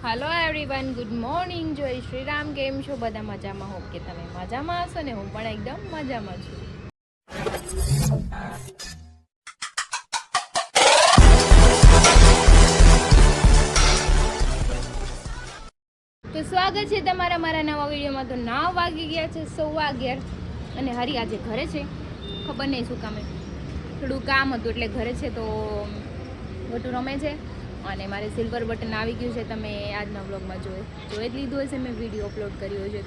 Hello everyone good morning जय श्री राम केम छो बधा मजामां हो के तमे मजामां हशो ने हूँ पण एकदम मजामां छुं। तो स्वागत है तमारा मारा नवा विडियो में। तो 9 वागी गया छे 11:15 अने हरी आज घरे छे, खबर नहीं शुं कामे थोड़ું કામ હતું એટલે ઘરે છે। તો ગટુ રમે છે અને મારે સિલ્વર બટન આવી ગયું છે। તમે આજના વ્લોગમાં જોઈ જ લીધું હશે, મેં વિડીયો અપલોડ કર્યો છે।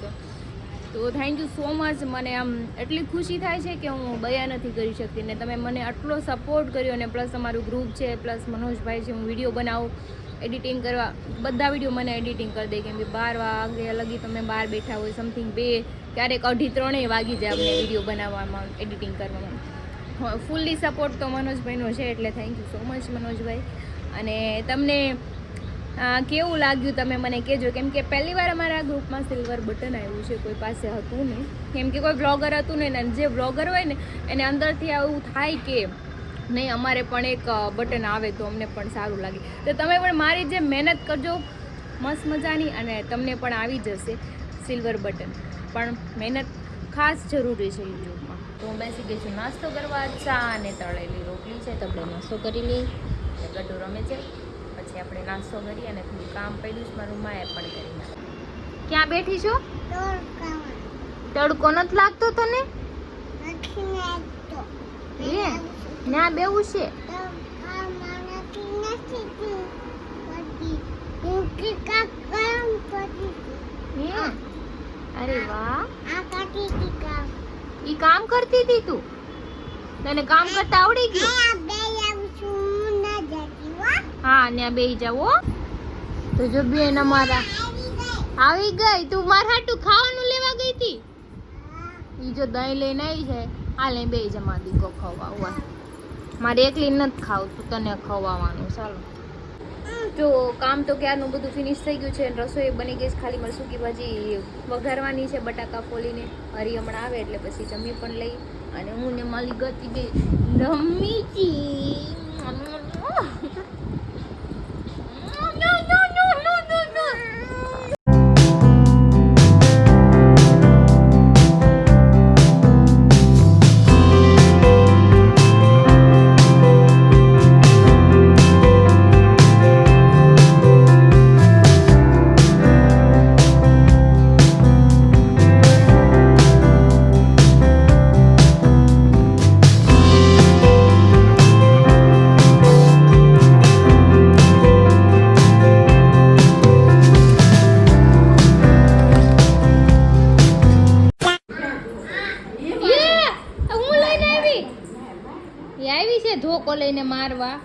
તો થેન્ક યુ સો મચ। મને આમ એટલી ખુશી થાય છે કે હું બયા નથી કરી શકતી ને તમે મને આટલો સપોર્ટ કર્યો અને પ્લસ અમારું ગ્રુપ છે, પ્લસ મનોજભાઈ છે, હું વિડીયો બનાવું એડિટિંગ કરવા, બધા વિડીયો મને એડિટિંગ કરી દે કેમ કે 12 વાગ્યા લગી તમે બહાર બેઠા હોય, સમથિંગ 2 ક્યારેક 2:30 વાગી જાય અમને વિડીયો બનાવવામાં, એડિટિંગ કરવામાં। ફૂલ્લી સપોર્ટ તો મનોજભાઈનો છે એટલે થેન્ક યુ સો મચ મનોજભાઈ। અને તમને કેવું લાગ્યું તમે મને કહેજો, કેમ કે પહેલી વાર અમારા ગ્રુપમાં સિલ્વર બટન આવ્યું છે, કોઈ પાસે હતું નહીં, કેમ કે કોઈ બ્લોગર હતું નહીં ને જે બ્લોગર હોય ને એને અંદરથી આવું થાય કે નહીં અમારે પણ એક બટન આવે તો અમને પણ સારું લાગે। તો તમે પણ મારી જે મહેનત કરજો મસ્ત મજાની અને તમને પણ આવી જશે સિલ્વર બટન, પણ મહેનત ખાસ જરૂરી છે યુટ્યુબમાં। તો હું બેસી ગઈ છું નાસ્તો કરવા, ચા અને તળેલી રોટલી છે, તો આપણે નાસ્તો કરી લઈએ। ગટુ રમે છે, પછી આપણે નાસ્તો કરી અને થોડું કામ પડ્યું છે મારું, માં એ પણ કરી નાખે। ક્યાં બેઠી છો? તડકો નથી લાગતો તને? ના બેવું છે? અરે વાહ, ઈ કામ કરતી હતી તું? તને કામ કરતા આવડી ગયું? હા ને બેહી જાવ। તો જો બેન અમારા આવી ગઈ। તું મારા હાટું ખાવાનું લેવા ગઈ હતી? ઈ જો દહીં લઈને આવી છે, આ લઈ બેહી જા મારી દીકો ખવાવા। મારે એકલી નથી ખાવું, તું તને ખવાવાનું। ચાલો તો કામ તો ક્યારનું બધું ફિનિશ થઈ ગયું છે, રસોઈ બની ગઈ છે, ખાલી મારે સૂકી ભાજી વઘારવાની છે બટાકા ફોલીને। હરી હમણાં આવે એટલે પછી જમી પણ લઈ અને હું ને માલી ગતી બે રમી છી। આવી છે ધોકો લઈને મારવા।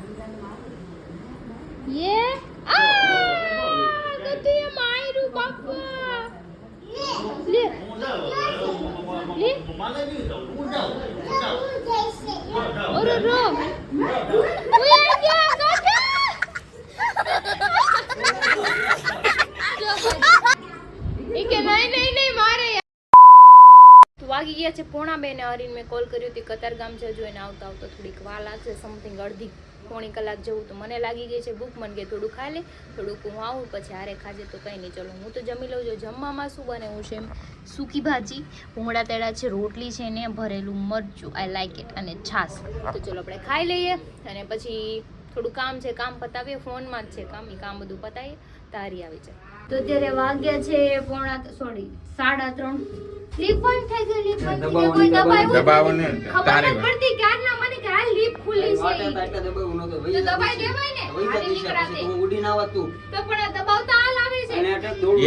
યે ગતુએ માર્યું બાપા। લે લે ઓરે રો ઓય આ ગયા કાકા ઈ કે નહીં મારે। વાગી ગયા છે 1:45 ને હરીને મેં કોલ કર્યો હતી કતારગામ છે, જો એને આવતા આવતા થોડીક વાર લાગશે, સમથિંગ અડધી પોણી કલાક જેવું। તો મને લાગી ગઈ છે ભૂખ, મને કે થોડું ખાઈ લે, થોડુંક હું આવું પછી હારે ખાજે તો કંઈ નહીં। ચલો હું તો જમી લઉં છું। જમવામાં શું બનેવું છે? સૂકી ભાજી, ભૂંગળા તેડા છે, રોટલી છે ને ભરેલું મરચું, આઈ લાઈક ઇટ, અને છાશ। તો ચલો આપણે ખાઈ લઈએ અને પછી થોડું કામ છે, કામ પતાવીએ, ફોનમાં જ છે કામ, એ કામ બધું પતાવીએ તારી આવી જાય। તો અત્યારે વાગ્યા છે 3:30। લીપ બંધ થઈ ગઈ, લીપ બંધ થઈ ગઈ, કોઈ દબાવ્યું ને ખબર ન પડતી ક્યારના મને કે આ લીપ ખુલી છે એટલે દબાવ્યું નતો ભાઈ, તો દબાઈ દેવાય ને હાલી નીકળાતે હું ઉડી ના આવત તું તો પણ દબાવતા હાલ આવે છે।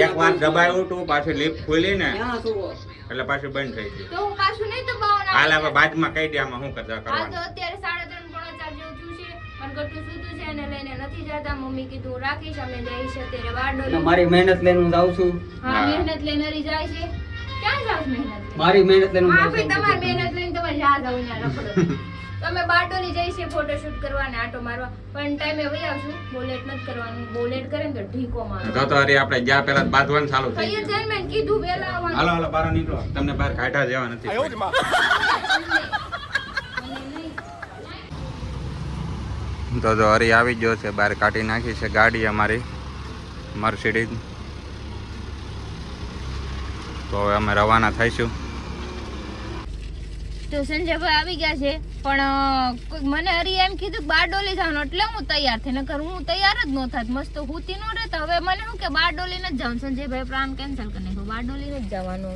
એક વાર દબાવ્યું તો પાછી લીપ ખુલી ને એટલે પાછી બંધ થઈ ગઈ, તો હું પાછું નહીં દબાવવાનું હાલ હવે બાદમાં કહી દે આમાં શું કરતા કરવાનું। આ તો અત્યારે 3:30 જેવું થયું છે, પણ ગટુ સૂતું છે અને લઈને નથી જતા, મમ્મી કીધું રાખીશ, અમે જઈ છે અત્યારે વાડો મારી મહેનત લઈને હું જાઉં છું। હા મહેનત લઈને હરી જાય છે, ક્યાં જાવ મહેનત? મારી મહેનત લઈને હું જાઉં છું, તમારી મહેનત લઈને તમે જા જાવ ત્યાં રખડો। તમે બાટોની જઈ છે ફોટોશૂટ કરવા ને આટો મારવા, પણ ટાઈમે વઈ આવશું, બોલેટ નથી કરવાનું, બોલેટ કરે ને તો ઢીકો મારો તો અરે આપણે જ્યાં પહેલા બાંધવાનું ચાલુ થઈ ગયું છે, મેં કીધું વેલા આવવાનું। હાલો હાલો બહાર નીકળો, તમને બહાર કાઢા જેવા નથી। તો જો હરી આવી ગયો છે, બહાર કાઢી નાખી છે ગાડી અમારી। મર્સિડીઝ. તો હવે અમે રવાના થઈશું. તો સંજયભાઈ આવી ગયા છે, પણ મને હરી એમ કીધું કે બારડોલી જવાનું, એટલે હું તૈયાર થઈ. નકર હું તૈયાર જ ન થાત, મસ્ત હુતી ન રહેતા. હવે મને શું કે બારડોલી ન જ જવાનું. સંજયભાઈ પ્લાન કેન્સલ કરી નાખ્યો, બારડોલી ન જ જવાનું.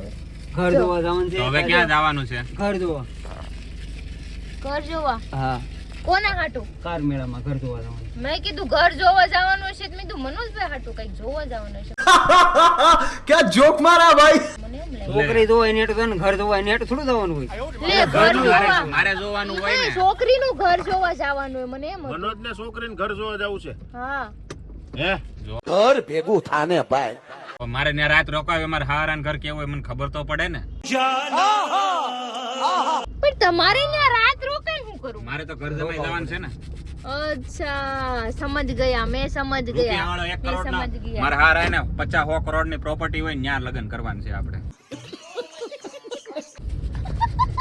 ઘર જોવા જવાનું છે. હવે ક્યાં જવાનું છે? ઘર જોવા. ઘર જોવા? હા. કોના હાટું? કાર મેળામાં ઘર જોવા જવાનું. મેં કીધું ઘર જોવા જવાનું હશે, મેં કીધું મનોજભાઈ હાટું કઈક જોવા જવાનું હશે. क्या जोक मारा भाई. મને એમ લાગ્યું છોકરી જોવા નેટ તો ઘર જોવા નેટ થોડું જવાનું હોય. લે ઘર જોવા મારે જોવાનું હોય ને. છોકરીનું ઘર જોવા જવાનું હોય, મને એમ હતું. મનોજને છોકરીને ઘર જોવા જવું છે. હા હે ઘર ભેગું થાને ભાઈ. મારે ત્યાં રાત રોકાવે, મારે હારાન ઘર કેવું હોય મને ખબર તો પડે ને. પણ તમારે ત્યાં રાત રોકાઈને શું કરું? મારે તો ઘર જમાઈ જવાનું છે ને. અચ્છા સમજ ગયા, મેં સમજ ગયા, રૂપિયાવાળો 1 મેં કરોડ સમજ ગયા. મારે હાર આય ને 50-100 કરોડ ની પ્રોપર્ટી હોય ત્યાં લગ્ન કરવાનું છે આપણે.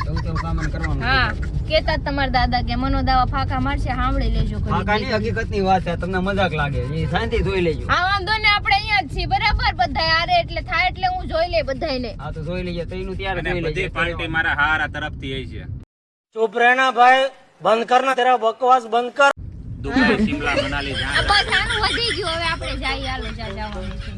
એવું કામ કરવાનું. હા કેતા જ તમારા દાદા કે મનો દાવા ફાકા મારશે, સાંભળી લેજો. હા કાની હકીકતની વાત છે, તમને મજાક લાગે એ શાંતિ જોઈ લેજો. હા વાંધો ને, આપણે અહીંયા જ છીએ બરાબર બધા. આરે એટલે થાય એટલે હું જોઈ લે બધાયને. હા તો જોઈ લેજો, તઈનું ત્યારે અને જોઈ લેજો. બધી પાર્ટી મારા હારા તરફથી આવી છે. चुप रहना भाई, बंद करना तेरा बकवास बंद कर. દુબઈ, શિમલા, મનાલી આ જ્યાં બસ આનું વધી ગયું, હવે આપણે જઈએ. હાલો જવાનું છે.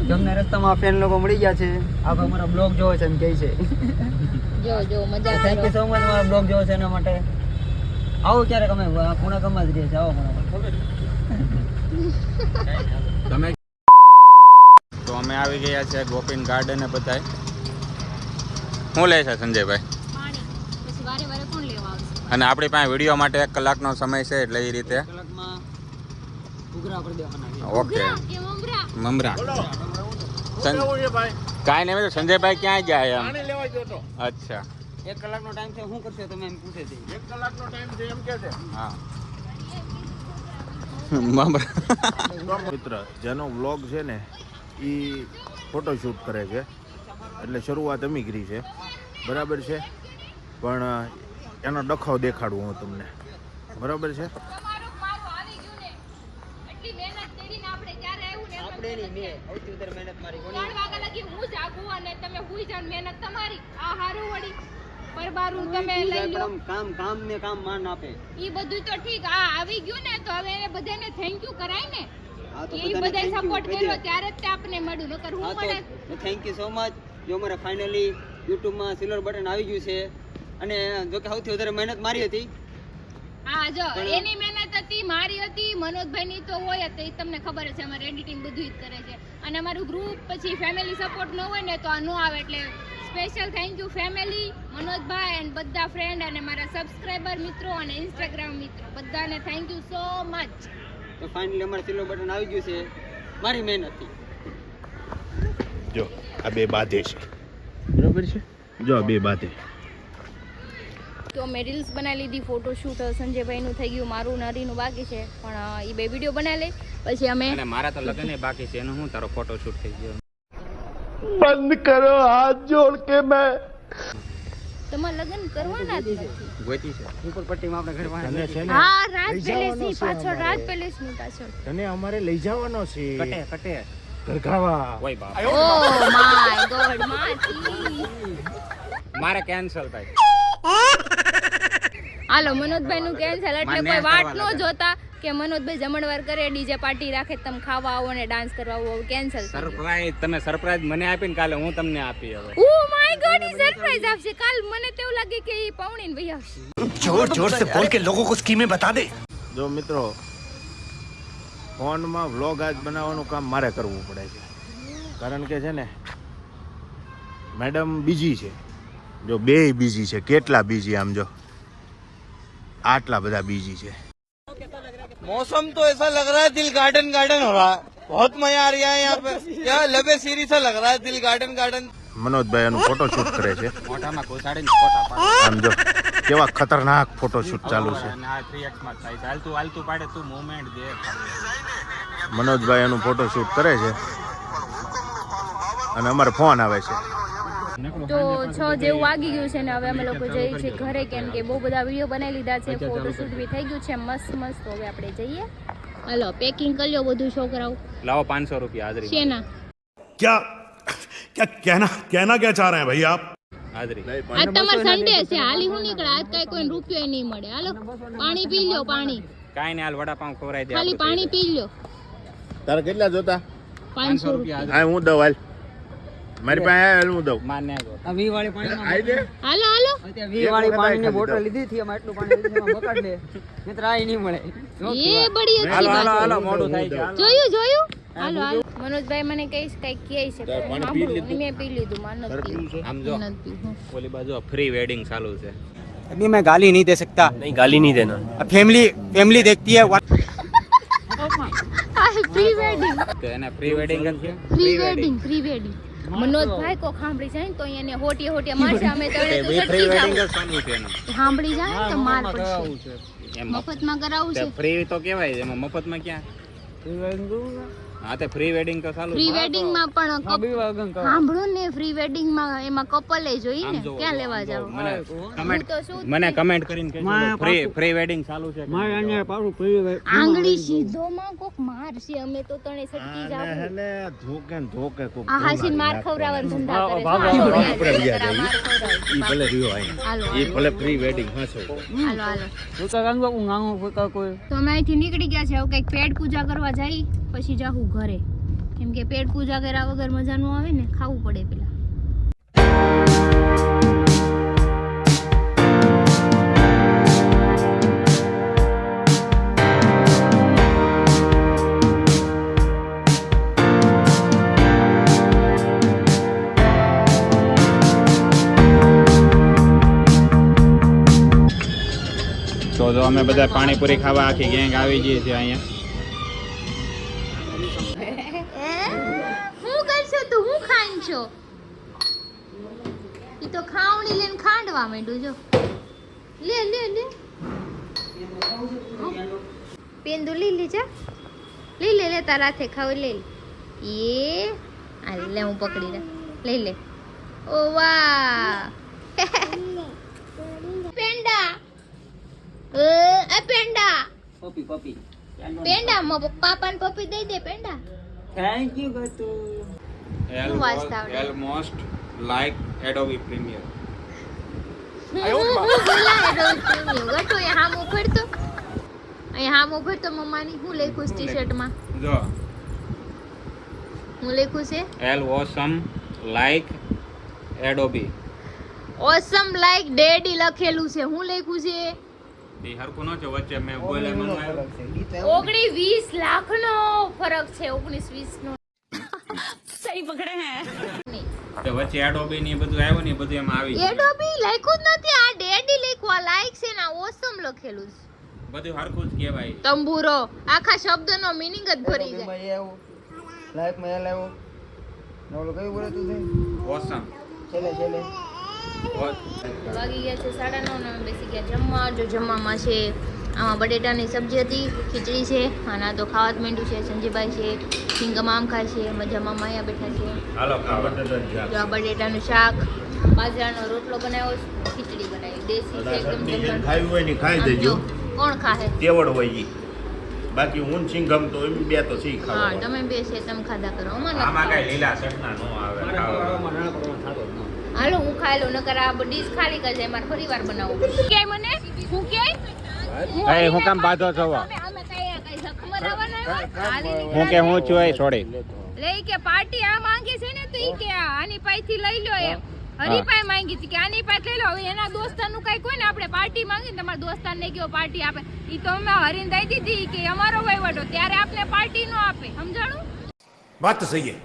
તમને રસ્તામાં ફેન લોકો મળી ગયા છે. આ અમારા બ્લોગ જોવે છે એમ કહે છે. જો જો મજા થેન્ક કરો. યુ સો મચ અમારા બ્લોગ જોવે છે એના માટે. આવો ક્યારેક, અમે પુણા ગમમાં જ રહીએ છીએ. આવો તમે. તો અમે આવી ગયા છે ગોપીન ગાર્ડન ને બધાય. શું લે છે સંજયભાઈ? પાણી પછી વારે વારે કોણ લેવા આવશે? અને આપણી પાસે વિડીયો માટે 1 કલાકનો સમય છે, એટલે એ રીતે કલાકમાં ઉઘરા પર દેવાના. ઓકે. કે મમરા? મમરા. કેવું છે ભાઈ? કાંઈ નહીં, સંજયભાઈ ક્યાં ગયા એમ? પાણી લેવા ગયો તો. અચ્છા 1 કલાકનો ટાઈમ છે, શું કરશો તમે એમ પૂછે છે. 1 કલાકનો ટાઈમ છે એમ કે છે. હા. મમરા. મિત્ર જેનો વ્લોગ છે ને એ ફોટોશૂટ કરે છે, એટલે શરૂઆત અમે કરી છે બરાબર છે, પણ એનો ડખો દેખાડું હું તમને બરાબર છે. તમારું મારું આવી ગયું ને, એટલી મહેનત કરીને આપણે ક્યારે આવ્યું ને આપણે નહીં, મેં સૌથી વધારે મહેનત મારી કોની? 3 વાગ્યા લગી હું જાગું અને તમે હુઈ જાવ. મહેનત તમારી. આ હારું વળી પરબારું તમે લઈ લો. કામ કામ ને કામ માન આપે. ઈ બધું તો ઠીક, આ આવી ગયું ને તો હવે એને બધાને થેન્ક યુ કરાય ને. હા તો ઈ બધાય સપોર્ટ કર્યો ત્યારે જ તે આપણને મળ્યું. નકર હું મને તો થેન્ક યુ સો મચ. જો અમારે ફાઇનલી યુટ્યુબમાં સિલ્વર બટન આવી ગયું છે, અને જો કે સૌથી વધારે મહેનત મારી હતી. હા જો એની મહેનત હતી, મારી હતી, મનોજભાઈની તો હોય જ. ઈ તમને ખબર જ છે, અમારે એડિટિંગ બધું જ કરે છે. અને અમારું ગ્રુપ પછી ફેમિલી સપોર્ટ ન હોય ને તો આ ન આવે. એટલે special thank you family, Manojbhai and બધા ફ્રેન્ડ અને મારા સબસ્ક્રાઇબર મિત્રો અને ઇન્સ્ટાગ્રામ મિત્રો બધાને થેન્ક યુ સો મચ. તો ફાઇનલી અમારે સિલ્વર બટન આવી ગયું છે મારી મહેનતથી. જો આ બે બાધે છે બરાબર છે. જો આ બે બાધે. તો મેં રીલ્સ બનાવી લીધી, ફોટોશૂટ સંજયભાઈનું થઈ ગયું, મારું નરીનું બાકી છે, પણ એ બે વિડીયો બનાવી લઈ પછી અમે. અને મારા તો લગ્ન બાકી છે, એનું હું તારો ફોટોશૂટ થઈ ગયો. બંધ કરો હાથ જોડ કે મેં. તમારે લગ્ન કરવાના જ નથી. ગોતી છે ઉપર પટ્ટીમાં આપણે ઘર તને છે ને હા રાજ લઈ જવાનો પેલેસની છે પાછળ, અમારે. રાજ પેલેસની પાછળ. તને અમારે લઈ જવાનો છે કટે કટે ઘર ખાવા. ઓય બાપ. ઓ માય ગોડ માસી. મારે કેન્સલ થાય. હાલો મનોજભાઈ નું કેન્સલ, એટલે માન્ય કોઈ વાટ કરવા ન જોતા કે મનોજભાઈ જમણવાર કરે, ડીજે પાર્ટી રાખે, તમે ખાવા આવો ને ડાન્સ કરવા આવો, કેન્સલ. સરપ્રાઈઝ તમે સરપ્રાઈઝ મને આપીને કાલે હું તમને આપી હવે. Oh my God, E surprise આપશે કાલ. મને તો એવું લાગે કે ઈ પાવણીને ભાઈ આવશે. जोर जोर से बोल के लोगों को स्कीमें बता दे. જો મિત્રો ફોનમાં વ્લોગ આજ બનાવવાનું કામ મારે કરવું પડે છે, કારણ કે છે ને મેડમ બીજી છે. જો બે બીજી છે, કેટલા બીજી, આમ જો આટલા બધા બીજી છે. मौसम तो ऐसा लग रहा है दिल गार्डन गार्डन हो रहा है. बहुत मजा आ रहा है यहाँ पे क्या लबे सीरी सा लग रहा है दिल गार्डन गार्डन મનોજભાઈ એનું ફોટોશૂટ કરે છે. મોઢામાં ઘુસાડીને ફોટા પાડે. આમ જો કેવા ખતરનાક ફોટોશૂટ ચાલુ છે. અને આ 3x માં થાય છે. હાલતું પાડે તું મૂવમેન્ટ દે. મનોજભાઈ એનું ફોટોશૂટ કરે છે અને અમારે ફોન આવે છે. તો 6 જેવું વાગી ગયું છે ને હવે અમે લોકો જઈએ છીએ ઘરે, કેમ કે બહુ બધા વિડીયો બનાવી લીધા છે, ફોટોશૂટ બી થઈ ગયું છે મસ્ત મસ્ત. તો હવે આપણે જઈએ. હલો પેકિંગ કરી લો બધું છોકરાઓ. લાવો 500 રૂપિયા હાજરી. શેના? क्या क्या कहना क्या चाह रहे हैं भाई आप? હાજરી. આજ તમાર સન્ડે છે, હાલી હું નીકળે આજ કઈ કોઈ રૂપિયો નહીં મળે. હાલો પાણી પી લ્યો, પાણી કાઈ ને હાલ વડાપાવ ખવરાઈ દે. ખાલી પાણી પી લ્યો. તારે કેટલા જોતા? 500 રૂપિયા. હા હું દઉં હાલ. મારી પાસે હાલ હું દઉં. માને ગો. આ 20 વાળી પાણી આઈ દે. હાલો હાલો. અત્યારે 20 વાળી પાણીની બોટલ લીધી હતી, એમાં એટલું પાણી લીધું એમાં બકાડ દે મિત્ર આ નહીં મળે. એ બડી અચ્છી હાલો વાત. હાલો મોડું થાય છે. જોયું હાલો હાલો. મનોજભાઈ મને કઈશ કઈ કહે છે, મેં પી લીધું. માન નથી. આમ જો ઓલી બાજુ ફ્રી વેડિંગ ચાલુ છે. अभी मैं गाली नहीं दे सकता. नहीं गाली नहीं देना फैमिली देखती है. પ્રી વેડિંગ તો એને પ્રી વેડિંગ જ છે. પ્રી વેડિંગ મનોજભાઈ કો સાંભળી જાય ને તો એને હોટિયા મારશે. અમે તો એને તો પ્રી સટકી વેડિંગ જ જાવ. ચાલુ છે એનું. સાંભળી જાય ને તો માર પડશે. એમ મફતમાં કરાવું છે. ફ્રી તો કહેવાય, એમાં મફતમાં ક્યાં? હા તે પ્રી વેડિંગ તો ચાલુ પ્રી વેડિંગ માં પણ સાંભળો ને, પ્રી વેડિંગ માં એમાં કપલ જોઈ ને, ક્યાં લેવા જાવ? મને હું કમેન્ટ તો શું મને કમેન્ટ કરીને કહેજો પ્રી વેડિંગ ચાલુ છે. આંગળી સીધો માં કોક મારશે. અમે તો તણે સટકી જાવ. ધોકે ને ધોકે કોક આ હાસીન માર ખવરાવન ધંધા કરે છે. ઈ ભલે રહ્યો આઈ. હાલો ઈ ભલે પ્રી વેડિંગ હાસો. હાલો હાલો. તો અમે અહીંથી નીકળી ગયા છે. હવે કંઈક પેટ પૂજા કરવા જઈ પછી જાહું ઘરે, કેમ કે પેટ પૂજા કર્યા વગર મજા ન આવે ને, ખાવું પડે પેલા. તો જો અમે બધા પાણીપુરી ખાવા આખી ગેંગ આવી જઈએ છીએ અહીંયા. હું કરશો તું? હું ખાઈ છો? ઈ તો ખાવણી લઈને ખાંડવા માંડ્યું. જો લે લે લે પેંદુ લીલી જા લે તારા હાથે ખાવ. લે એ આ લે હું પકડી લઈ લે. ઓ વાહ પેંડા. એ પેંડા પપી પેંડા પાપાને પપ્પી દઈ દે. પેંડા થેન્ક યુ ગતુ. હું વાંચતા આવડે? Almost like Adobe Premiere. ગટો એ હામો ફરતો અહીં હામો ફરતો. મમ્માની હું લખ્યું છે ટી-શર્ટ માં? જો હું લખ્યું છે awesome like Adobe. ઓસમ લાઈક ડેડી લખેલું છે. હું લખ્યું છે? એ હરકું ન છે વચ્ચે મેં બોલે મનવાયો. 19-20 લાખનો ફરક છે. 19-20 નો સહી પકડે હે. તો વચ્ચે Adobe ને એ બધું આવ્યું ને એ બધું એમાં આવી ગયું. એડોબી લખ્યું જ નથી. આ ડેડી લખ્યું. આ લાઈક છે ને ઓસમ લખેલું છે. બધું હરખું જ કહેવાય. તંબુરો આખા શબ્દનો મીનિંગ જ ભરી જાય. લાઈફ માં લાવ્યો નોલો કઈ બોલે તું છે Awesome. છેલે વાગી ગયા છે 9:30 ને અમે બેસી ગયા જમવા. જો જમવામાં છે આમાં બટેટાની સબ્જી હતી, ખીચડી છે, અને આ તો ખાવા જ માંડ્યું છે. સંજયભાઈ છે, સિંગમ આમ ખાય છે, મજામાં માયા બેઠા છે. હાલો ખાવા. જો આ બટેટાનું શાક, બાજરાનો રોટલો બનાવ્યો, ખીચડી બનાવી દેશી છે એકદમ જમવાનું. ખાયું હોય ને ખાઈ દેજો. કોણ ખાહે? તેવડ હોય ઈ. બાકી હું સિંગમ તો એમ બે તો સી હા ખાવા. તમે બે છે તમે ખાધા કરો. અમારે આમાં કઈ લીલા ચટના નો આવે ખાવા. હાલો હું ખાઈ લઉં, નકર આ ડીશ ખાલી કરી જાય. મારે ફરી વાર બનાવવું. કે મને હું કે હું કામ બાધો છો? અમે કઈ જખમરાવાના આવ્યા? હું કે હું છું એ છોડી. લે કે પાર્ટી આ માંગે છે ને તો ઈ કે આની પાસેથી લઈ લો એમ. હરીભાઈ માંગી હતી કે આની પાસે લઈ લો. હવે એના દોસ્તારનું કઈ કોઈ ને આપણે પાર્ટી માંગી ને તમારા દોસ્તારને કયો પાર્ટી આપે. ઈ તો અમે હરીને દઈ દીધી કે અમારો વહીવટો ત્યારે આપને પાર્ટી નો આપે. સમજાણું? बात तो सही है.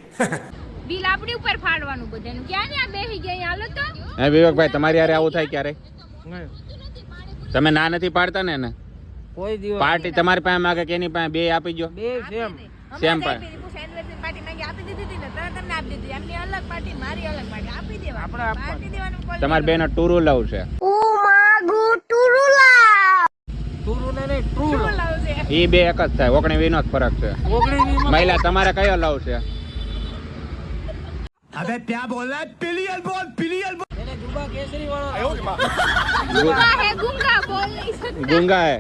બિલ આપણી ઉપર ફાડવાનું બધાનું. ક્યાં ને આ બેહી ગયા હાલો તો. હે વિવેકભાઈ તમારી હારે આવું થાય ક્યારે? તમે ના નથી પાડતા ને? કોઈ દિવસ પાર્ટી તમારી પાસે માંગે કે એની પાસે બે આપી જો. બે સેમ સેમ પાસે આપી દીધી એમની અલગ પાર્ટી મારી અલગ પાર્ટી આપી દેવા આપણે આપી દેવાનું કોલ તમારી બેનો ટુરુ લવ છે ટ્રુ લાવશે ઈ બે એક જ થાય. ઓગણી વીનો જ ફરક છે. મહિલા તમારે કયો લવ છે? अबे क्या बोल रहा है पिलियल बोल એને જુબા કેસરી વાળો ગુંગા હે ગુંગા બોલ નહીં सकता ગુંગા હે.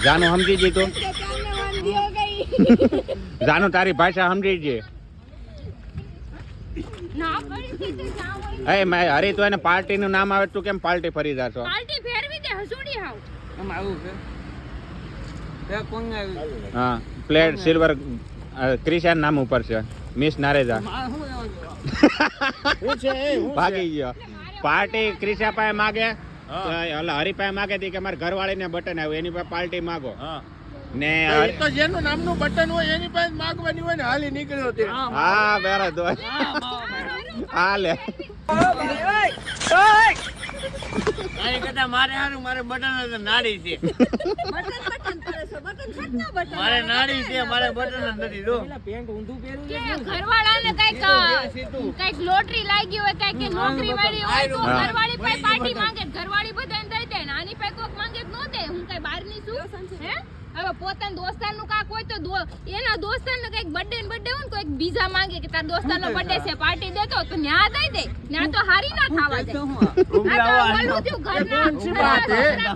જાનુ સમજી જી તું? के कान में वांदी हो गई જાનુ તારી ભાષા સમજી જી. ના પડી થી તો જાવ એ મેં હરી તો એને પાર્ટી નું નામ આવે તું કેમ પાર્ટી ફરી જાશો? પાર્ટી ફેરવી દે હસુડી હાવ આમ આવું છે બે કોણ આવ્યું હા પ્લેટ સિલ્વર ક્રિશન નામ ઉપર છે. મિસ નારેજા ભાગી ગયો. પાર્ટી ક્રિશા પાસે માગે, હરી પાસે માગે તી કે મારે ઘરવાળીને બટન આવ્યું એની પાસે પાર્ટી માગો ને તો જેનું નામનું બટન હોય એની પાસે માગવાની હોય ને હાલી નીકળ્યો તે. હા બેરા દો હાલે. આની કરતા મારે હારું મારે બટન નાડી છે મારે નાડી છે મારે બટન જ નથી જો પેન્ટ ઊંધું પહેરું કે ઘરવાળાને કઈક લોટરી લાગી હોય કઈક નોકરી મળી હોય તો ઘરવાળી પાસે પાર્ટી માંગે ઘરવાળી બધાને દઈ દે ને આની પાસે કોક માંગે તો ન દે. હું કઈ બહારની છું હે? હવે પોતાના દોસ્તારનું કાક હોય તો એના દોસ્તારને કઈક બર્થડે ને બર્થડે હોય ને કોઈક બીજા માંગે કે તાર દોસ્તારનો બર્થડે છે પાર્ટી દેતો તો ન્યા દઈ દે. ન્યા તો હારી ના ખાવા દે.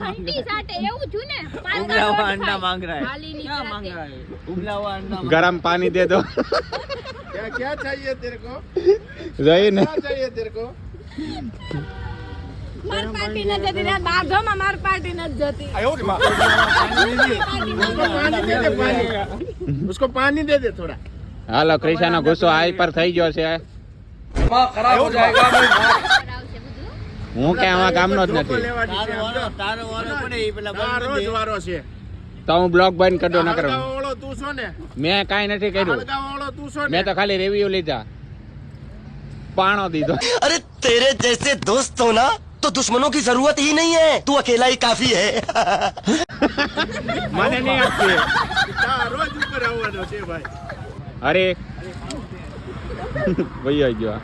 ઘંટી સાટે એવું છું ને ઉબલાવા અંડા માંગ રહા હે હાલી ની જાતે. ઉબલાવા અંડા ગરમ પાણી દે દો. क्या चाहिए तेरे को? જોઈ ને क्या चाहिए तेरे को? માર પાર્ટી ન જતી રે બાઘમાં માર પાર્ટી ન જતી उसको पानी दे दे थोड़ा. હાલો ક્રિશાનો ગુસ્સો હાઈ પર થઈ ગયો છે. કરાવશે બધું. હું કે આમાં કામનો જ નથી. તારો વાળો પડે ઈ પેલા આ રોજ વારો છે. તો હું બ્લોગ બંધ કરી દો ન કરું. હળગાવાવાળો તું છો ને? મેં કાંઈ નથી કર્યું. હળગાવાવાળો તું છો ને? મેં તો ખાલી રિવ્યુ લીધા, પાણો દીધો. अरे तेरे जैसे दोस्त हो ना तो दुश्मनों की जरूरत ही नहीं है, तू अकेला ही काफी है. મને નહીં આપતી. હા, રોજ ઉપર આવવાનો છે ભાઈ. અરે વહી ગયો.